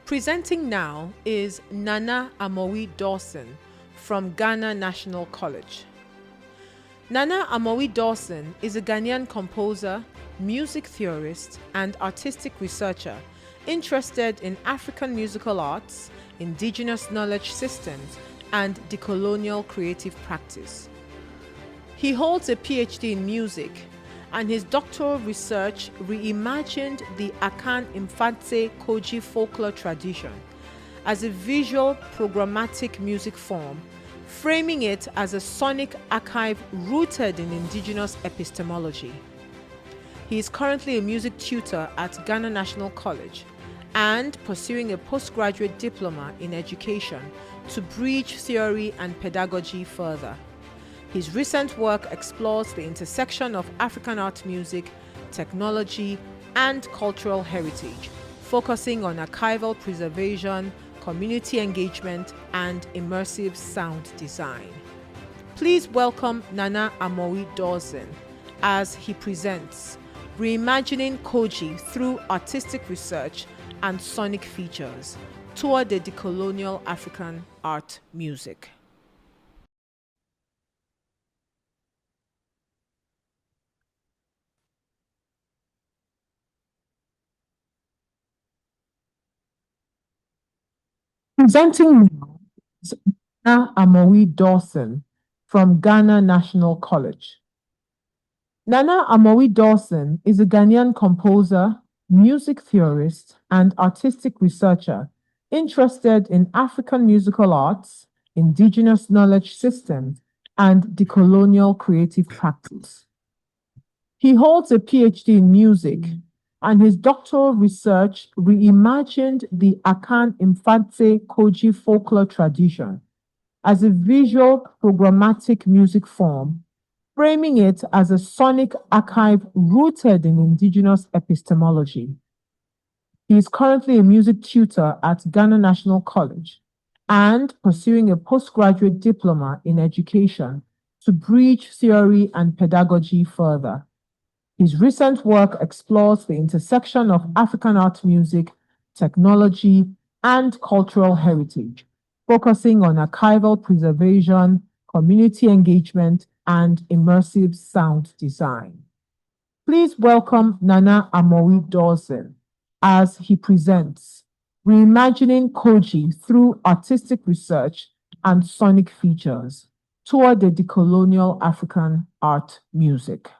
Presenting now is Nana Amowee Dawson from Ghana National College. Nana Amowee Dawson is a Ghanaian composer, music theorist, and artistic researcher interested in African musical arts, indigenous knowledge systems, and decolonial creative practice. He holds a PhD in music, and his doctoral research reimagined the Akan-Mfantse Kodzi folklore tradition as a visual programmatic music form, framing it as a sonic archive rooted in indigenous epistemology. He is currently a music tutor at Ghana National College and pursuing a postgraduate diploma in education to bridge theory and pedagogy further. His recent work explores the intersection of African art music, technology, and cultural heritage, focusing on archival preservation, community engagement, and immersive sound design. Please welcome Nana Amowee Dawson as he presents Reimagining Kodzi through artistic research and sonic features toward the decolonial African art music. Presenting now is Nana Amowee Dawson from Ghana National College. Nana Amowee Dawson is a Ghanaian composer, music theorist, and artistic researcher interested in African musical arts, indigenous knowledge systems, and decolonial creative practice. He holds a PhD in music, and his doctoral research reimagined the Akan-Mfantse Kodzi folklore tradition as a visual programmatic music form, framing it as a sonic archive rooted in indigenous epistemology. He is currently a music tutor at Ghana National College and pursuing a postgraduate diploma in education to bridge theory and pedagogy further. His recent work explores the intersection of African art music, technology, and cultural heritage, focusing on archival preservation, community engagement, and immersive sound design. Please welcome Nana Amowee Dawson as he presents Reimagining Kodzi through artistic research and sonic features toward the decolonial African art music.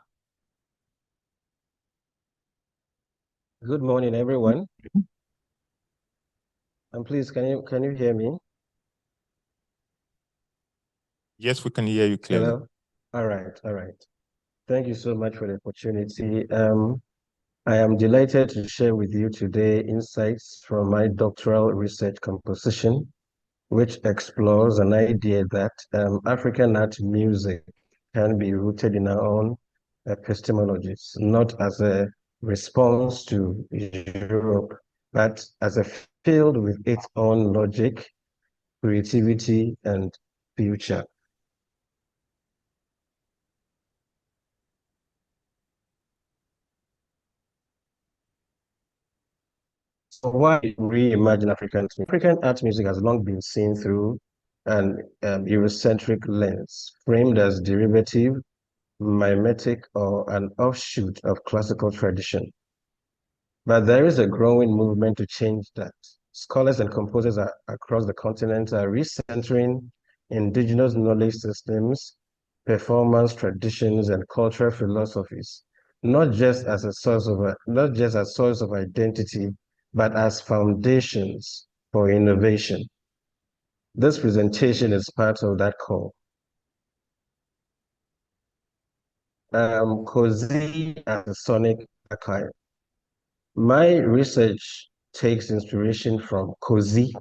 Good morning, everyone. And please, can you hear me? Yes, we can hear you clearly. Hello? All right. Thank you so much for the opportunity. I am delighted to share with you today insights from my doctoral research composition, which explores an idea that African art music can be rooted in our own epistemologies, not as a response to Europe, but as a field with its own logic, creativity, and future. So why reimagine African art music? African art music has long been seen through an Eurocentric lens, framed as derivative, mimetic, or an offshoot of classical tradition. But there is a growing movement to change that. Scholars and composers across the continent are recentering indigenous knowledge systems, performance traditions, and cultural philosophies, not just as source of identity, but as foundations for innovation. This presentation is part of that call. Kodzi as a sonic archive. My research takes inspiration from Kodzi,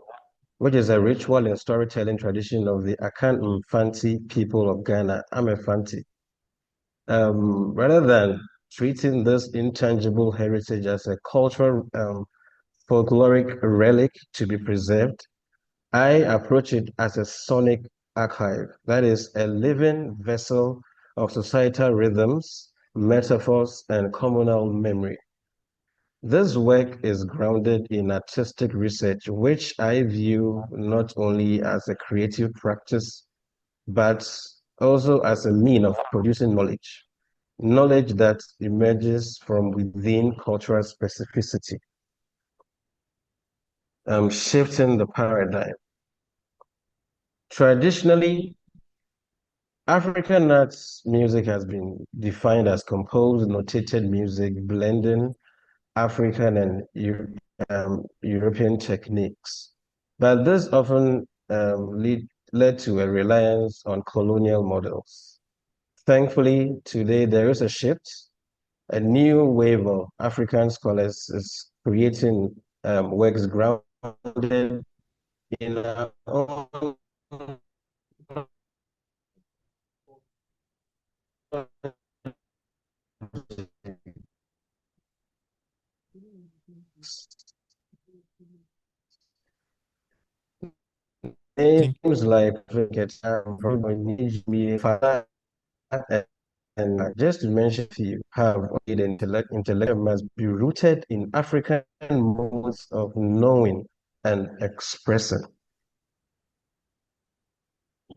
which is a ritual and storytelling tradition of the Akan-Mfantse people of Ghana, Akan-Mfantse. Rather than treating this intangible heritage as a cultural folkloric relic to be preserved, I approach it as a sonic archive, that is, a living vessel of societal rhythms, metaphors, and communal memory. This work is grounded in artistic research, which I view not only as a creative practice, but also as a mean of producing knowledge that emerges from within cultural specificity, shifting the paradigm. Traditionally, African arts music has been defined as composed, notated music, blending African and European techniques. But this often led to a reliance on colonial models. Thankfully, today there is a shift. A new wave of African scholars is creating works grounded in our own names like and just to mention a few, have the intellect must be rooted in African modes of knowing and expressing.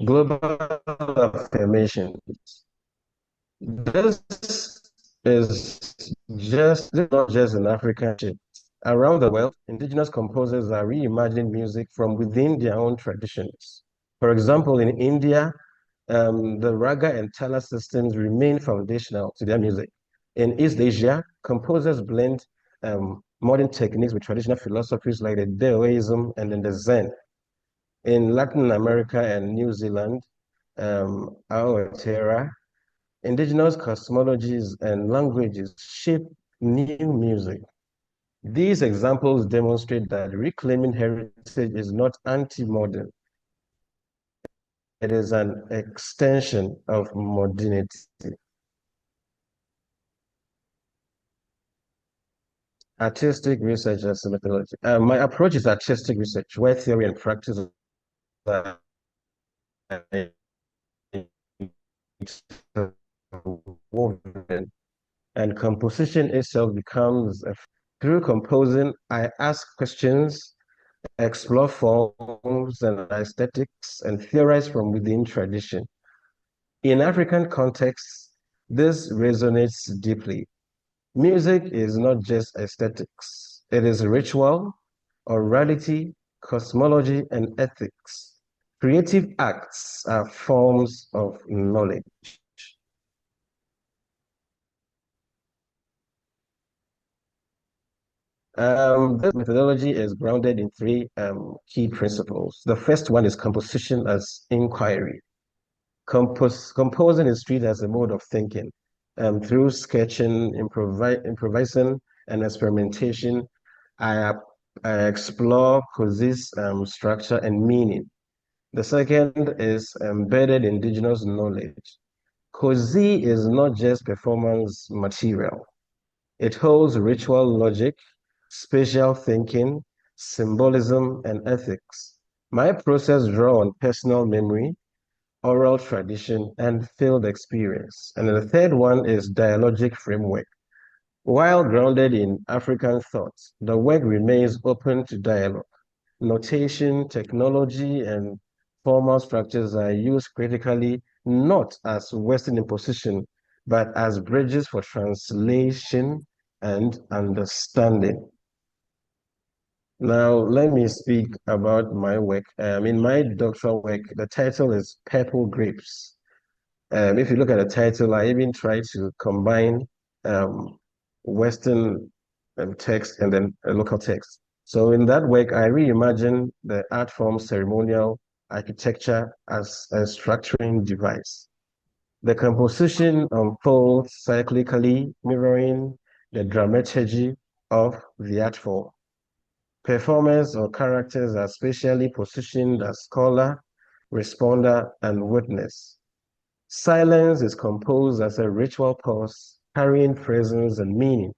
Global affirmation. This this is not just an African shift. Around the world, indigenous composers are reimagining music from within their own traditions. For example, in India, the raga and tala systems remain foundational to their music. In East Asia, composers blend modern techniques with traditional philosophies like the Daoism and then the Zen. In Latin America and New Zealand, our terra, indigenous cosmologies and languages shape new music. These examples demonstrate that reclaiming heritage is not anti-modern. It is an extension of modernity. Artistic research as a methodology. My approach is artistic research, where theory and practice are woven, and composition itself becomes through composing, I ask questions, explore forms and aesthetics, and theorize from within tradition. In African contexts, this resonates deeply. Music is not just aesthetics, it is ritual, orality, cosmology, and ethics. Creative acts are forms of knowledge. This methodology is grounded in three key principles. The first one is composition as inquiry. Composing is treated as a mode of thinking. Through sketching, improvising, and experimentation, I, I explore Kodzi's structure and meaning. The second is embedded indigenous knowledge. Kodzi is not just performance material. It holds ritual logic, spatial thinking, symbolism, and ethics. My process draws on personal memory, oral tradition, and field experience. And the third one is dialogic framework. While grounded in African thought, the work remains open to dialogue. Notation, technology, and formal structures are used critically not as Western imposition, but as bridges for translation and understanding. Now, let me speak about my work. In my doctoral work, the title is Purple Grapes. If you look at the title, I even try to combine Western text and then a local text. So in that work, I reimagine the art form ceremonial architecture as a structuring device. The composition unfolds cyclically, mirroring the dramaturgy of the art form. Performers or characters are spatially positioned as scholar, responder, and witness. Silence is composed as a ritual pause, carrying presence and meaning.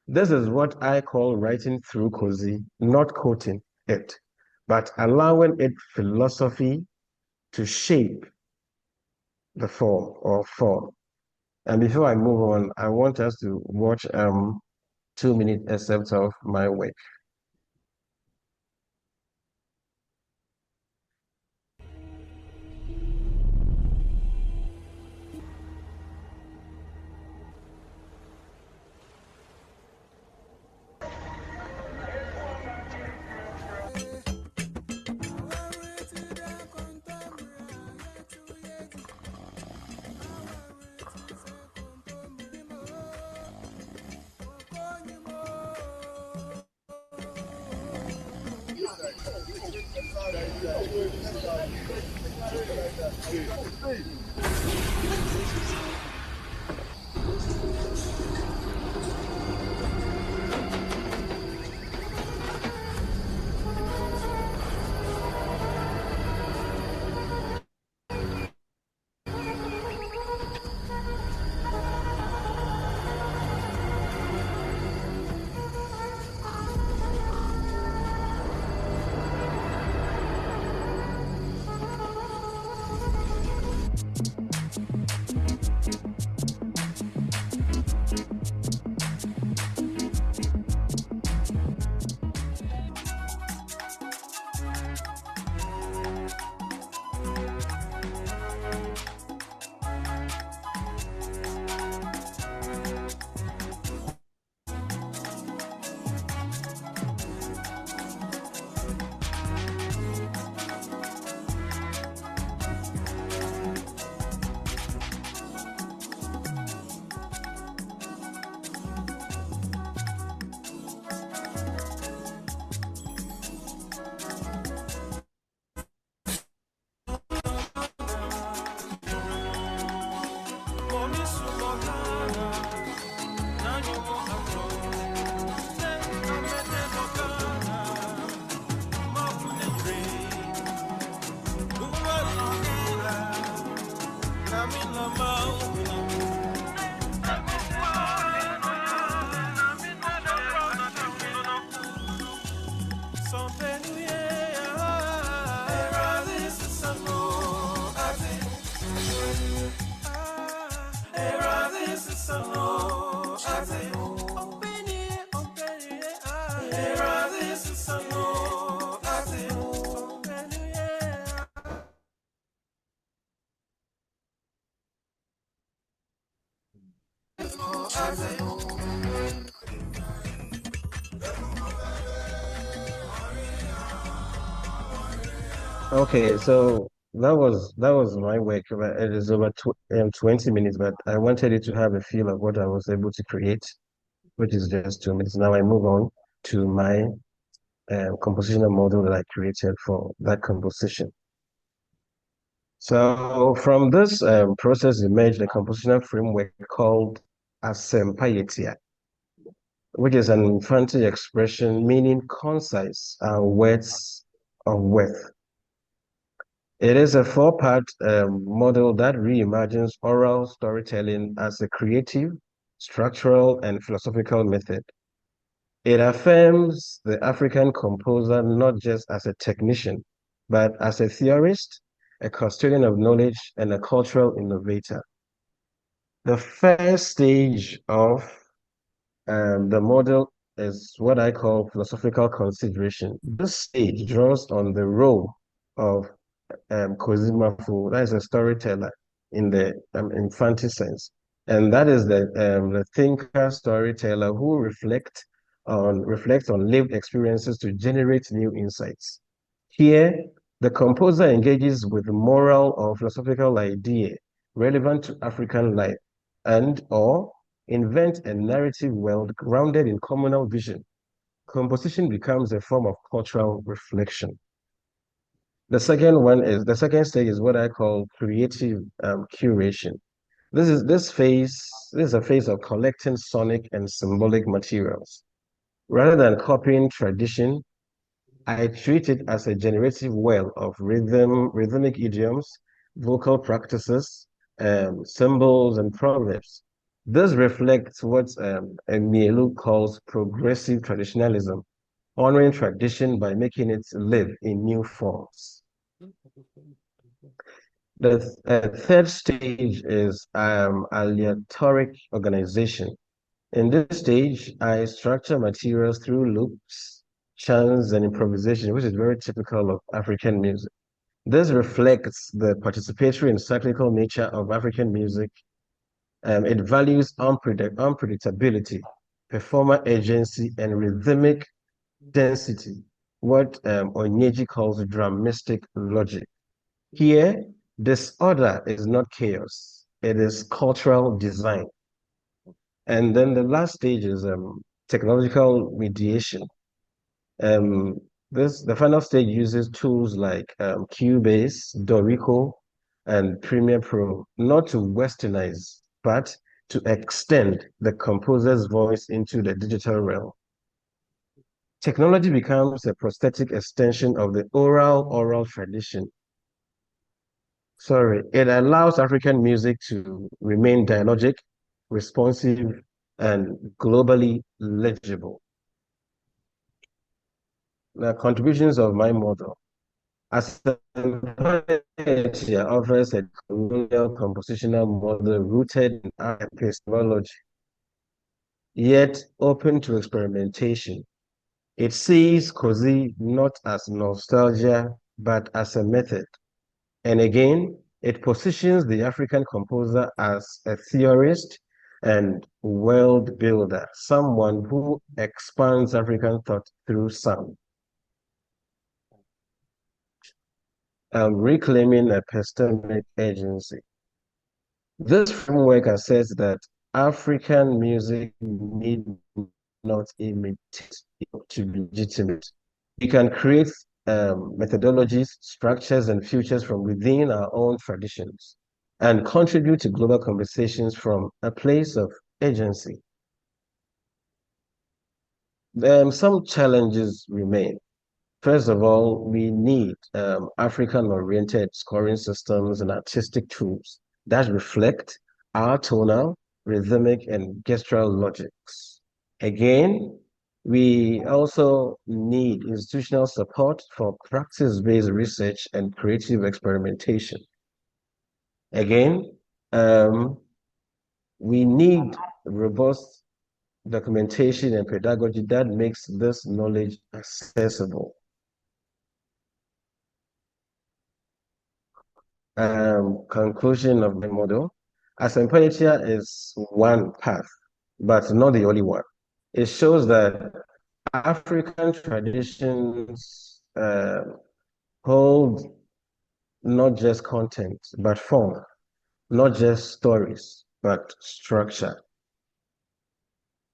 This is what I call writing through Kodzi, not quoting it, but allowing its philosophy to shape the form or form. And before I move on, I want us to watch 2-minute excerpt of my work. Okay, so that was my work. But it is over 20 minutes, but I wanted it to have a feel of what I was able to create, which is just 2 minutes. Now I move on to my compositional model that I created for that composition. So from this process emerged a compositional framework called Asempa, which is an Mfantse expression meaning concise words of worth. It is a four-part model that reimagines oral storytelling as a creative, structural, and philosophical method. It affirms the African composer not just as a technician, but as a theorist, a custodian of knowledge, and a cultural innovator. The first stage of the model is what I call philosophical consideration. This stage draws on the role of Kodzi, that is a storyteller in the Mfantse sense, and that is the thinker storyteller who reflects on lived experiences to generate new insights. Here, the composer engages with moral or philosophical idea relevant to African life and or invent a narrative world grounded in communal vision. Composition becomes a form of cultural reflection. The second stage is what I call creative curation. This is a phase of collecting sonic and symbolic materials. Rather than copying tradition, I treat it as a generative well of rhythmic idioms, vocal practices, symbols, and proverbs. This reflects what Mielu calls progressive traditionalism, honoring tradition by making it live in new forms. The third stage is aleatoric organization. In this stage, I structure materials through loops, chants, and improvisation, which is very typical of African music. This reflects the participatory and cyclical nature of African music. It values unpredictability, performer agency, and rhythmic density, what Onyeji calls dramistic logic. Here, disorder is not chaos, it is cultural design. And then the last stage is technological mediation. The final stage uses tools like Cubase, Dorico, and Premiere Pro, not to westernize, but to extend the composer's voice into the digital realm. Technology becomes a prosthetic extension of the oral tradition. Sorry, it allows African music to remain dialogic, responsive, and globally legible. The contributions of my model. As a pioneer offers a colonial compositional model rooted in epistemology, yet open to experimentation. It sees Kodzi not as nostalgia, but as a method. And again, it positions the African composer as a theorist and world builder, someone who expands African thought through sound. Reclaiming epistemic agency. This framework asserts that African music need not imitate to be legitimate. We can create methodologies, structures, and futures from within our own traditions and contribute to global conversations from a place of agency. Some challenges remain. First of all, we need African-oriented scoring systems and artistic tools that reflect our tonal, rhythmic, and gestural logics. Again, we also need institutional support for practice-based research and creative experimentation. Again, we need robust documentation and pedagogy that makes this knowledge accessible. Conclusion of the model. Asymptotia is one path, but not the only one. It shows that African traditions hold not just content, but form, not just stories, but structure.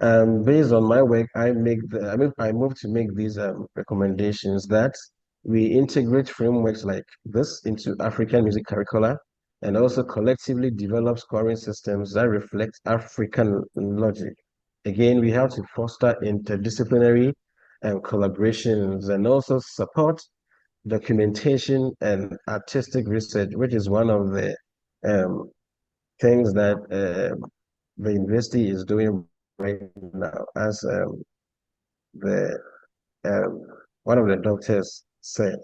Based on my work, I move to make these recommendations that we integrate frameworks like this into African music curricula and also collectively develop scoring systems that reflect African logic. Again, we have to foster interdisciplinary collaborations and also support documentation and artistic research, which is one of the things that the university is doing right now, as one of the doctors said.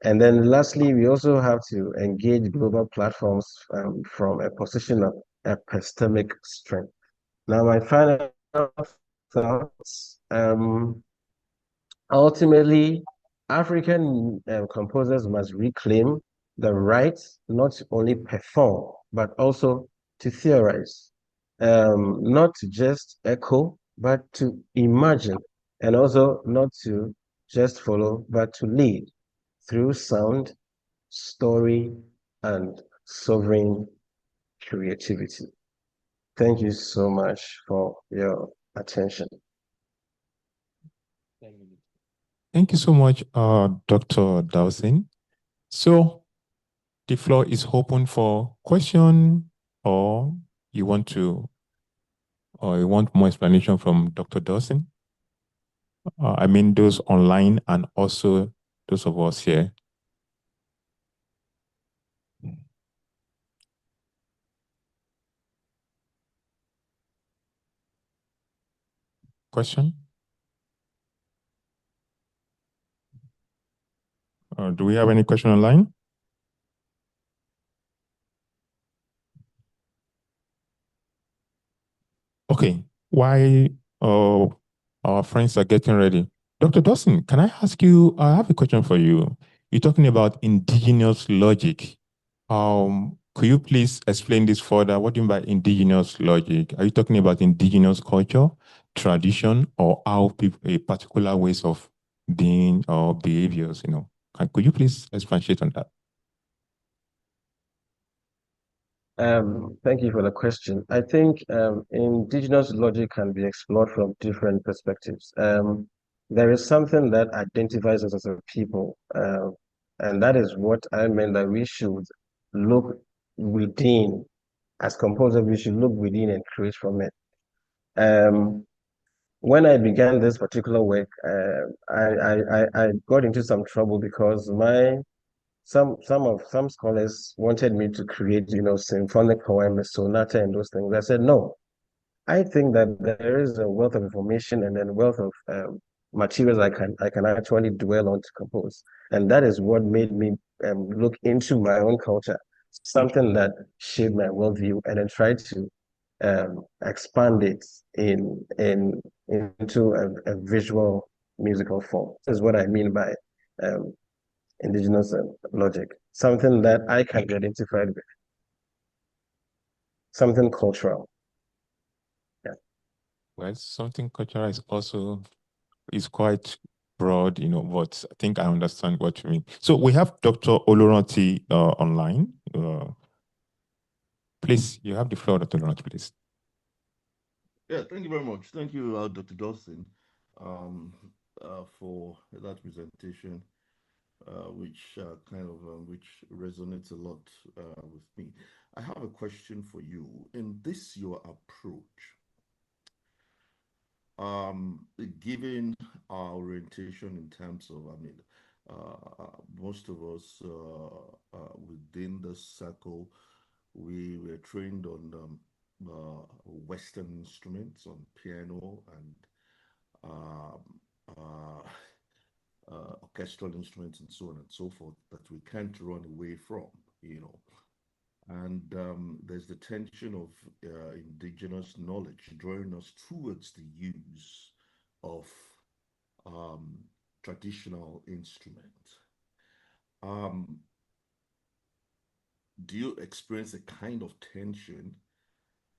And then lastly, we also have to engage global platforms from a position of epistemic strength. Now, my final thoughts, ultimately, African composers must reclaim the right not to only perform, but also to theorize, not to just echo, but to imagine, and also not to just follow, but to lead through sound, story, and sovereign creativity. Thank you so much for your attention. Thank you so much, Dr. Dawson. So the floor is open for question, or you want more explanation from Dr. Dawson? I mean, those online and also those of us here. Question? Do we have any question online? Okay, while our friends are getting ready, Dr. Dawson, can I ask you, I have a question for you. You're talking about indigenous logic. Could you please explain this further? What do you mean by indigenous logic? Are you talking about indigenous culture, tradition, or how people, a particular ways of being or behaviors, you know? Could you please expatiate on that? Thank you for the question. I think indigenous logic can be explored from different perspectives. There is something that identifies us as a people, and that is what I meant that we should look within. As composers, we should look within and create from it. When I began this particular work, I got into some trouble because some scholars wanted me to create, symphonic poem, a sonata, and those things. I said no. I think that there is a wealth of information and then wealth of materials I can actually dwell on to compose, and that is what made me look into my own culture, something that shaped my worldview, and then try to expand it into a visual musical form. This is what I mean by um, indigenous logic, something that I can be identified with, something cultural. Yeah. Well, something cultural is also is quite broad, you know, but I think I understand what you mean. So we have Dr. Oloranti online. Please, you have the floor, Dr. Oloranti, please. Yeah, thank you very much. Thank you, Dr. Dawson, um, for that presentation, which resonates a lot with me. I have a question for you. In this your approach, given our orientation in terms of, most of us within the circle, we were trained on Western instruments, on piano and um, uh, orchestral instruments and so on and so forth that we can't run away from, you know. And there's the tension of indigenous knowledge drawing us towards the use of um, traditional instruments. Um, do you experience a kind of tension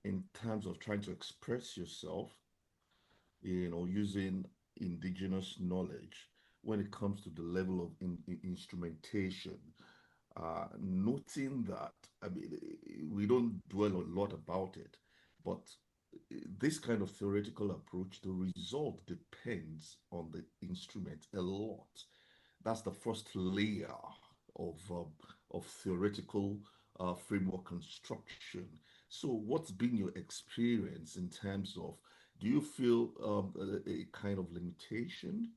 in terms of trying to express yourself, using indigenous knowledge when it comes to the level of instrumentation? Noting that, we don't dwell a lot about it, but this kind of theoretical approach, the result depends on the instrument a lot. That's the first layer of theoretical framework construction. So, what's been your experience in terms of? Do you feel a kind of limitation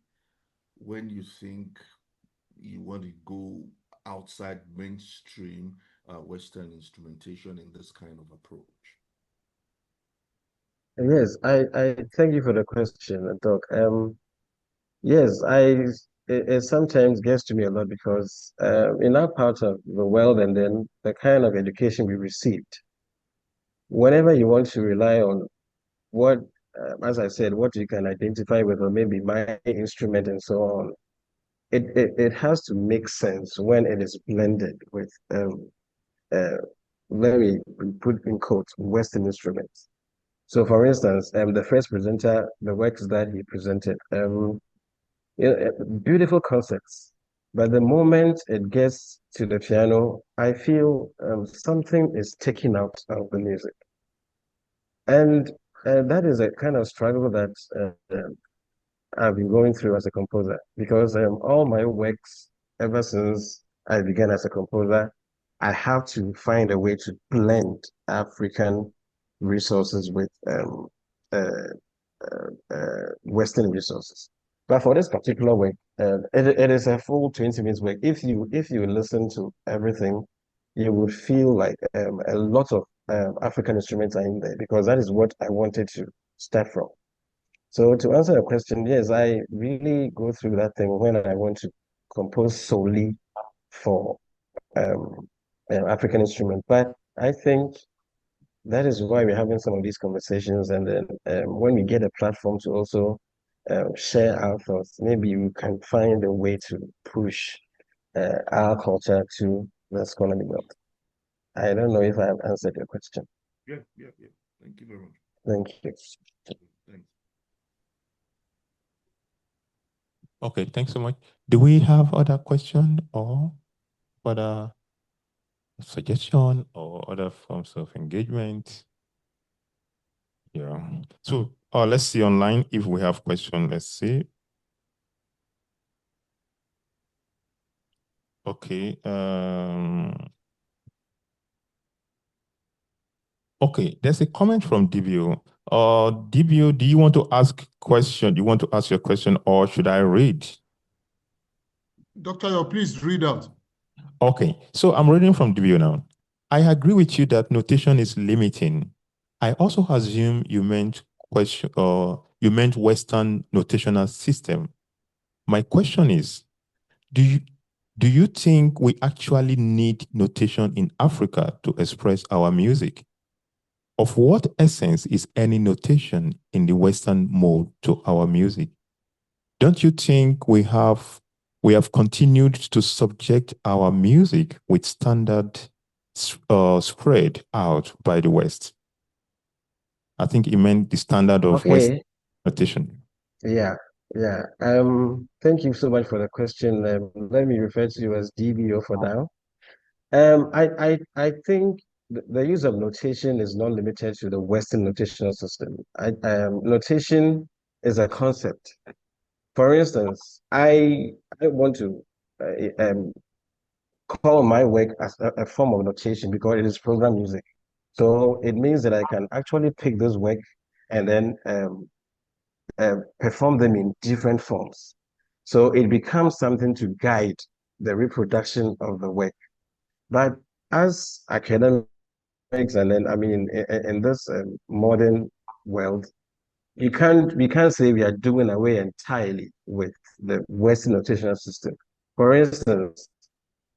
when you think you want to go outside mainstream Western instrumentation in this kind of approach? Yes, I thank you for the question, Doc. Yes, it sometimes gets to me a lot because in our part of the world and then the kind of education we received, whenever you want to rely on what, as I said, what you can identify with, or maybe my instrument and so on, it has to make sense when it is blended with, uh, let me put in quotes, Western instruments. So, for instance, the first presenter, the works that he presented, beautiful concepts. But the moment it gets to the piano, I feel something is taken out of the music. And that is a kind of struggle that I've been going through as a composer because all my works, ever since I began as a composer, I have to find a way to blend African resources with Western resources. But for this particular work, it is a full 20 minutes work. If you listen to everything, you would feel like a lot of African instruments are in there because that is what I wanted to start from. So to answer your question, yes, I really go through that thing when I want to compose solely for um, African instrument. But I think that is why we're having some of these conversations. And then when we get a platform to also share our thoughts, maybe we can find a way to push our culture to the scholarly world. I don't know if I have answered your question. Yeah. Thank you very much. Thank you. Thanks. Okay, thanks so much. Do we have other question or other suggestion or other forms of engagement? Yeah. So let's see online if we have question. Let's see. Okay. Okay, there's a comment from DBO. DBO, do you want to ask question? Do you want to ask your question or should I read? Dr. Yo, please read out. Okay, so I'm reading from DBO now. I agree with you that notation is limiting. I also assume you meant Western notational system. My question is, do you think we actually need notation in Africa to express our music? Of what essence is any notation in the Western mode to our music? Don't you think we have continued to subject our music with standard spread out by the West? I think it meant the standard of West notation. Yeah. Thank you so much for the question. Let me refer to you as DBO for now. I think the use of notation is not limited to the Western notational system. Notation is a concept. For instance, I want to call my work as a form of notation because it is program music. So it means that I can actually pick this work and then perform them in different forms. So it becomes something to guide the reproduction of the work. But as academics, and then in this modern world, we can't say we are doing away entirely with the Western notational system. For instance,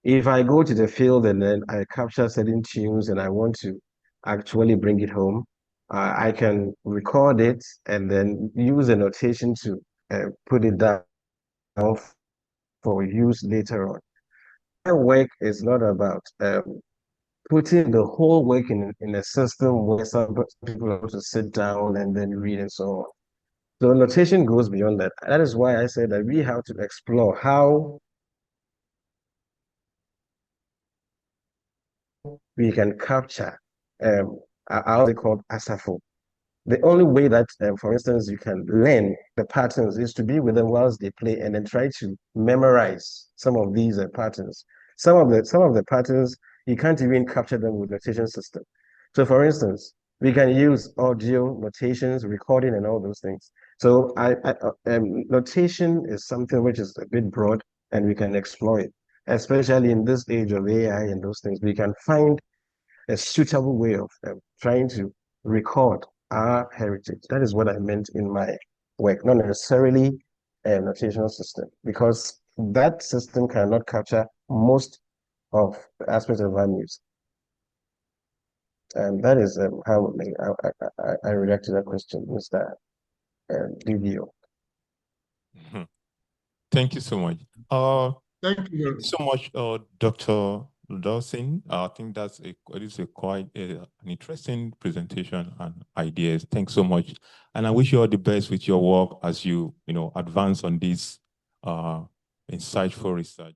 if I go to the field and then I capture certain tunes and I want to actually bring it home, I can record it and then use a notation to put it down for use later on. My work is not about putting the whole work in a system where some people have to sit down and then read and so on. So notation goes beyond that. That is why I said that we have to explore how we can capture how they called ASAFO. The only way that, for instance, you can learn the patterns is to be with them whilst they play and then try to memorize some of these patterns. Some of the patterns, you can't even capture them with notation system. So for instance, we can use audio notations, recording, and all those things. So notation is something which is a bit broad and we can explore it, especially in this age of AI and those things. We can find a suitable way of trying to record our heritage. That is what I meant in my work, not necessarily a notational system, because that system cannot capture most of the aspects of our music. And that is how I react to that question, Mr. DBO. Thank you so much. Thank you so much, Dr. Dawson. I think it is quite an interesting presentation and ideas. Thanks so much. And I wish you all the best with your work as you advance on this insightful research.